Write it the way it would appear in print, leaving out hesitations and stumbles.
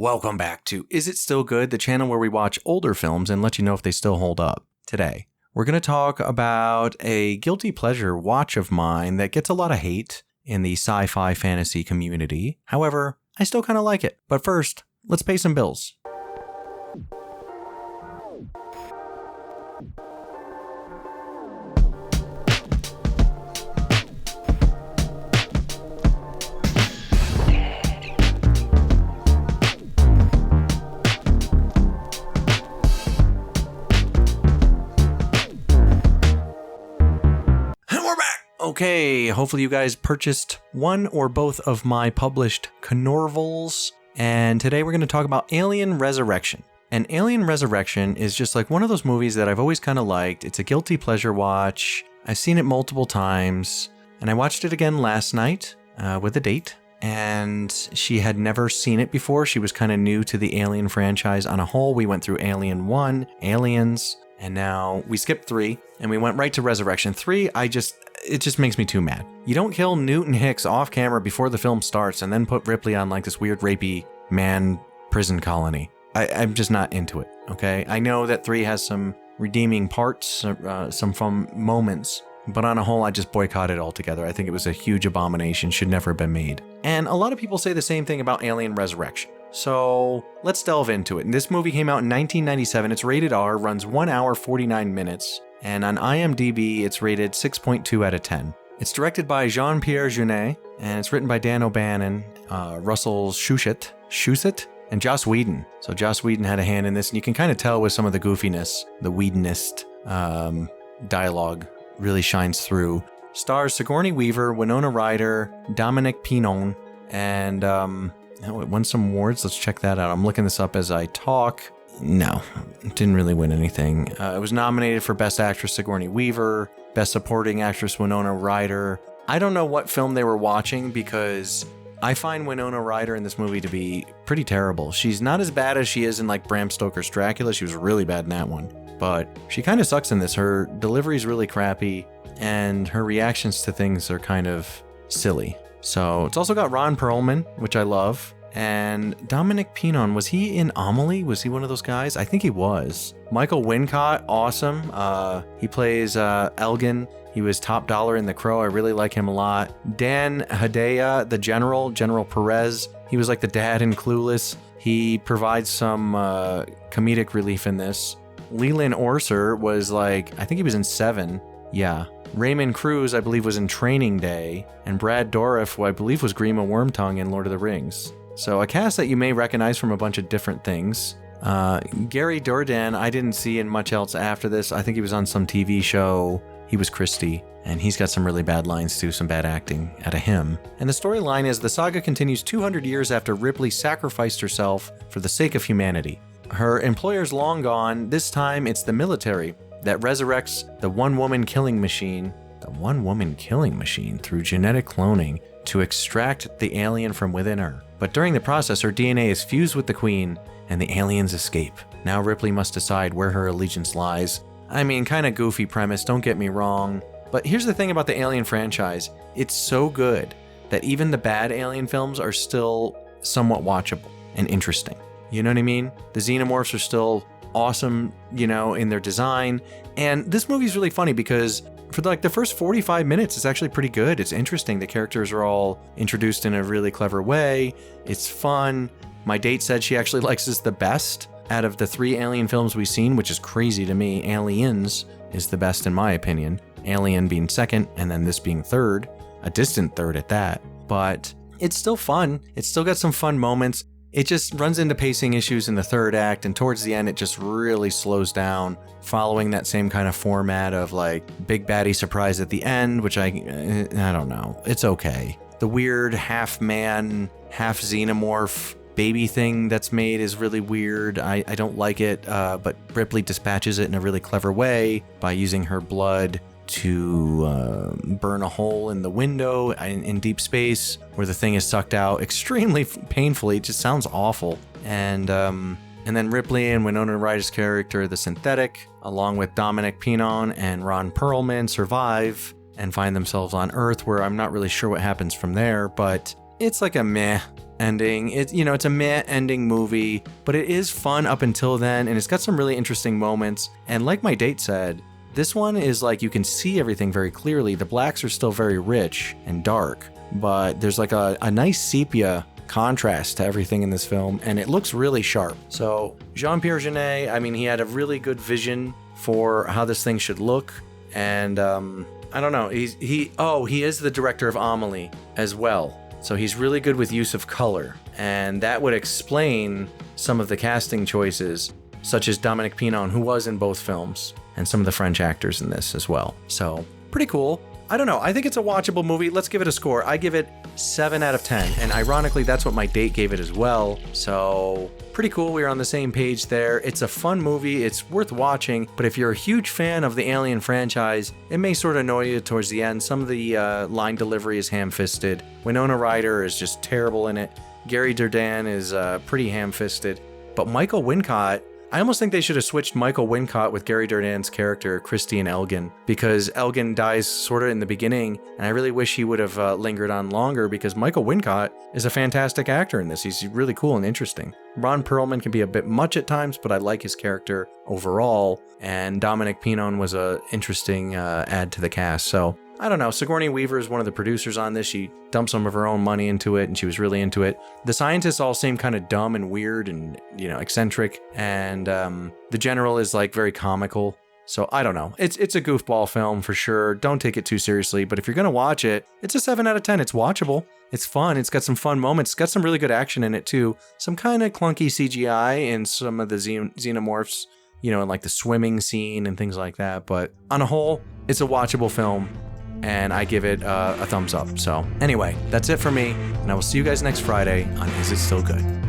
Welcome back to Is It Still Good, the channel where we watch older films and let you know if they still hold up. Today, we're going to talk about a guilty pleasure watch of mine that gets a lot of hate in the sci-fi fantasy community. However, I still kind of like it. But first, let's pay some bills. Okay, hopefully you guys purchased one or both of my published Knorvels, and today we're going to talk about Alien Resurrection. And Alien Resurrection is just like one of those movies that I've always kind of liked. It's a guilty pleasure watch. I've seen it multiple times, and I watched it again last night with a date, and she had never seen it before. She was kind of new to the Alien franchise on a whole. We went through Alien 1, Aliens, and now we skipped 3, and we went right to Resurrection. 3, it just makes me too mad. You don't kill Newton Hicks off camera before the film starts and then put Ripley on like this weird rapey man prison colony. I'm just not into it, okay? I know that 3 has some redeeming parts, some fun moments, but on a whole, I just boycott it altogether. I think it was a huge abomination, should never have been made. And a lot of people say the same thing about Alien Resurrection. So let's delve into it. And this movie came out in 1997. It's rated R, runs 1 hour, 49 minutes. And on IMDb, it's rated 6.2 out of 10. It's directed by Jean-Pierre Jeunet, and it's written by Dan O'Bannon, Russell Shusett, and Joss Whedon. So Joss Whedon had a hand in this, and you can kind of tell with some of the goofiness, the Whedonist dialogue really shines through. Stars Sigourney Weaver, Winona Ryder, Dominic Pinon, and it won some awards. Let's check that out. I'm looking this up as I talk. No, it didn't really win anything. It was nominated for Best Actress Sigourney Weaver, Best Supporting Actress Winona Ryder. I don't know what film they were watching because I find Winona Ryder in this movie to be pretty terrible. She's not as bad as she is in like Bram Stoker's Dracula. She was really bad in that one. But she kind of sucks in this. Her delivery is really crappy and her reactions to things are kind of silly. So it's also got Ron Perlman, which I love. And Dominic Pinon, was he in Amelie? Was he one of those guys? I think he was. Michael Wincott, awesome. He plays Elgin. He was top dollar in The Crow. I really like him a lot. Dan Hedaya, the General Perez. He was like the dad in Clueless. He provides some comedic relief in this. Leland Orser was like, I think he was in 7. Yeah. Raymond Cruz, I believe, was in Training Day. And Brad Dourif, who I believe was Grima Wormtongue in Lord of the Rings. So a cast that you may recognize from a bunch of different things. Gary Dourdan, I didn't see in much else after this. I think he was on some TV show. He was Christie, and he's got some really bad lines too, some bad acting out of him. And the storyline is the saga continues 200 years after Ripley sacrificed herself for the sake of humanity. Her employer's long gone. This time it's the military that resurrects the one-woman killing machine through genetic cloning to extract the alien from within her. But during the process, her DNA is fused with the Queen, and the aliens escape. Now Ripley must decide where her allegiance lies. I mean, kind of goofy premise, don't get me wrong. But here's the thing about the Alien franchise. It's so good that even the bad Alien films are still somewhat watchable and interesting. You know what I mean? The xenomorphs are still awesome, in their design. And this movie's really funny because for the first 45 minutes, it's actually pretty good. It's interesting. The characters are all introduced in a really clever way. It's fun. My date said she actually likes this the best out of the 3 Alien films we've seen, which is crazy to me. Aliens is the best in my opinion. Alien being second, and then this being third. A distant third at that. But it's still fun. It's still got some fun moments. It just runs into pacing issues in the third act, and towards the end, it just really slows down, following that same kind of format of big baddie surprise at the end, which I don't know. It's okay. The weird half man, half xenomorph baby thing that's made is really weird. I don't like it, but Ripley dispatches it in a really clever way by using her blood to burn a hole in the window in deep space where the thing is sucked out extremely painfully. It just sounds awful. And then Ripley and Winona Ryder's character, the synthetic, along with Dominic Pinon and Ron Perlman, survive and find themselves on Earth, where I'm not really sure what happens from there, but it's like a meh ending. It's a meh ending movie, but it is fun up until then, and it's got some really interesting moments. And like my date said, this one is like you can see everything very clearly. The blacks are still very rich and dark, but there's like a nice sepia contrast to everything in this film, and it looks really sharp. So Jean-Pierre Jeunet, I mean, he had a really good vision for how this thing should look, and I don't know. He is the director of Amelie as well. So he's really good with use of color, and that would explain some of the casting choices, such as Dominic Pinon, who was in both films, and some of the French actors in this as well. So pretty cool. I don't know. I think it's a watchable movie. Let's give it a score. I give it 7 out of 10. And ironically, that's what my date gave it as well. So pretty cool. We were on the same page there. It's a fun movie. It's worth watching. But if you're a huge fan of the Alien franchise, it may sort of annoy you towards the end. Some of the line delivery is ham-fisted. Winona Ryder is just terrible in it. Gary Dourdan is pretty ham-fisted. But Michael Wincott, I almost think they should have switched Michael Wincott with Gary Dourdan's character, Christian Elgin, because Elgin dies sort of in the beginning, and I really wish he would have lingered on longer, because Michael Wincott is a fantastic actor in this. He's really cool and interesting. Ron Perlman can be a bit much at times, but I like his character overall, and Dominic Pinon was a interesting add to the cast. So I don't know. Sigourney Weaver is one of the producers on this. She dumped some of her own money into it, and she was really into it. The scientists all seem kind of dumb and weird and, eccentric. And the general is like very comical. So I don't know. It's a goofball film for sure. Don't take it too seriously. But if you're going to watch it, it's a 7 out of 10. It's watchable. It's fun. It's got some fun moments. It's got some really good action in it too. Some kind of clunky CGI in some of the xenomorphs, and like the swimming scene and things like that. But on a whole, it's a watchable film. And I give it a thumbs up. So anyway, that's it for me. And I will see you guys next Friday on Is It Still Good?